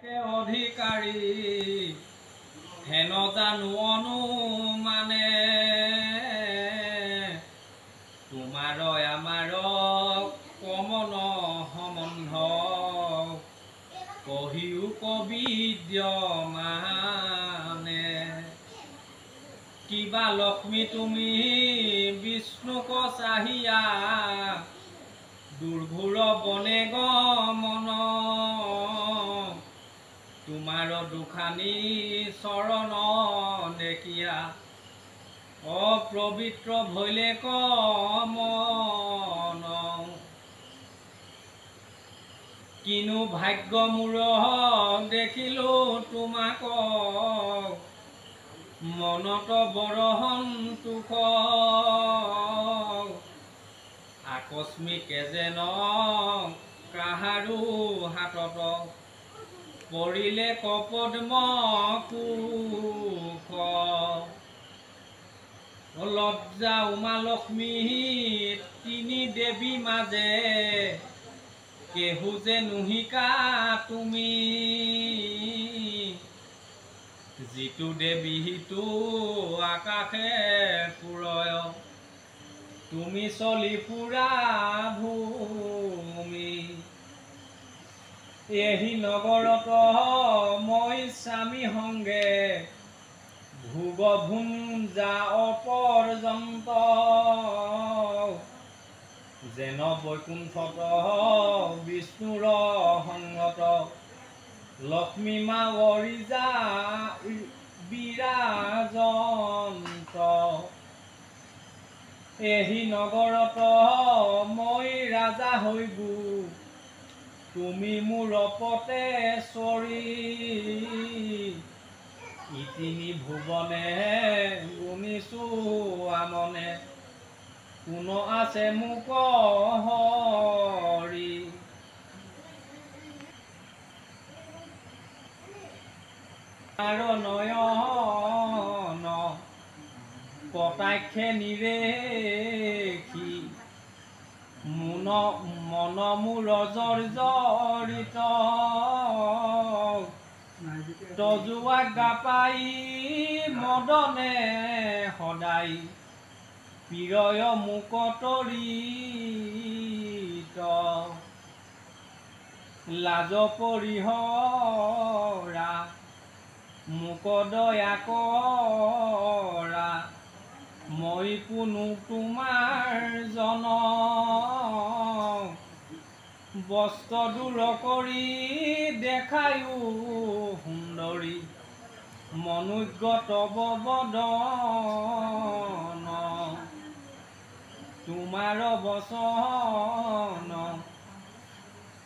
অধিকাৰী হেন জানো অনুমানে তোমাৰ আমাৰ কমন সম্বন্ধ কহিও কবিদ্যমানে কিবা লক্ষ্মী তুমি বিষ্ণুক চাহিয়া দুৰ্ঘোৰ বনে গমন তোমাৰ দুখানি চৰণ দেখিয়া অপবিত্ৰ ভৈলে কমন কিনো ভাগ্য মোৰ দেখিলো তোমাক মনত বৰ সন্তোষ আকস্মিক যেন কাহাৰো হাতত পৰিলে কপদ্ম কুশ লজ্জা উমা লক্ষ্মী তিনি দেৱী মাজে কেহু যে নুহিকা তুমি যিটো দেৱী সিটো আকাশে পুৰয় তুমি চলি ফুৰা ভূমি এহি নগৰত মই স্বামী সংগে ভোগ ভুঞ্জা অপৰ্যন্ত যেন বৈকুণ্ঠত বিষ্ণুৰ সংগত লক্ষ্মী মা অৰিজা বিৰাজন্ত এহি নগৰত মই ৰাজা হৈবু তুমি মোৰ পতেশ্বৰী ইতিনি ভুৱনে গুণিছো আমনে কোন আছে মোক হৰি আৰু নয়ন কটাক্ষে নিৰেখি মন মোৰ জৰ্জৰিত তজুৱা গাপাই মদনে সদায় প্ৰিয় মোক তৰিত লাজ পৰিহৰা মোক দয়া কৰা মই কোনো তোমাৰ জন বস্ত্ৰ দূৰ কৰি দেখায়ো সুন্দৰী মনোজ্ঞ তব বদন তোমাৰ বচন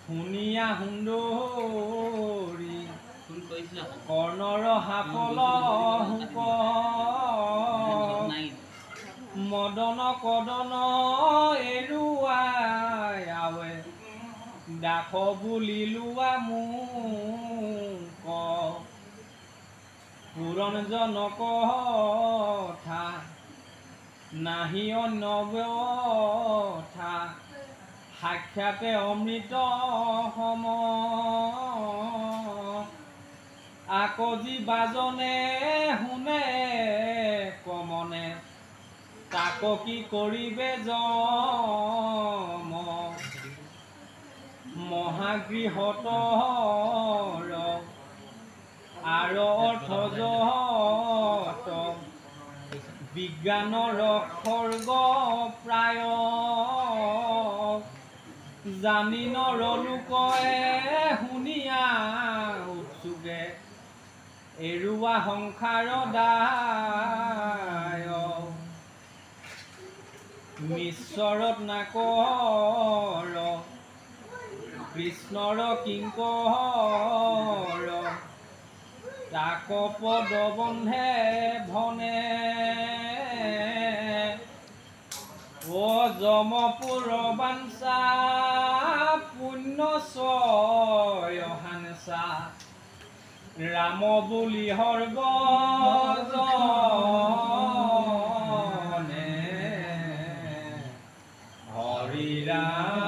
শুনিয়া সুন্দৰী কৰ্ণৰ সাফল হুক মদন কদন এৰুৱাই আৱে দাস বুলি লোৱা মোক পুৰঞ্জনক কথা নাহি অন্য ব্যথা সাক্ষাতে অমৃত সম আকজি বাজনে শুনে কমনে তাক কি কৰিবে জম মহাগৃহত আৰু অৰ্থজত বিজ্ঞানৰ খৰ্গ প্ৰায় জানি নৰলোকে শুনিয়া উৎসুকে এৰুৱা সংসাৰ দায় মিশ্বৰত নাকৰ কৃষ্ণৰ কিংকৰ তাক পদ বন্ধে ভনে ও যমপুৰ বাঞ্চা পুণ্য হানসা ৰাম বুলি হৰবজনে হৰি ৰাম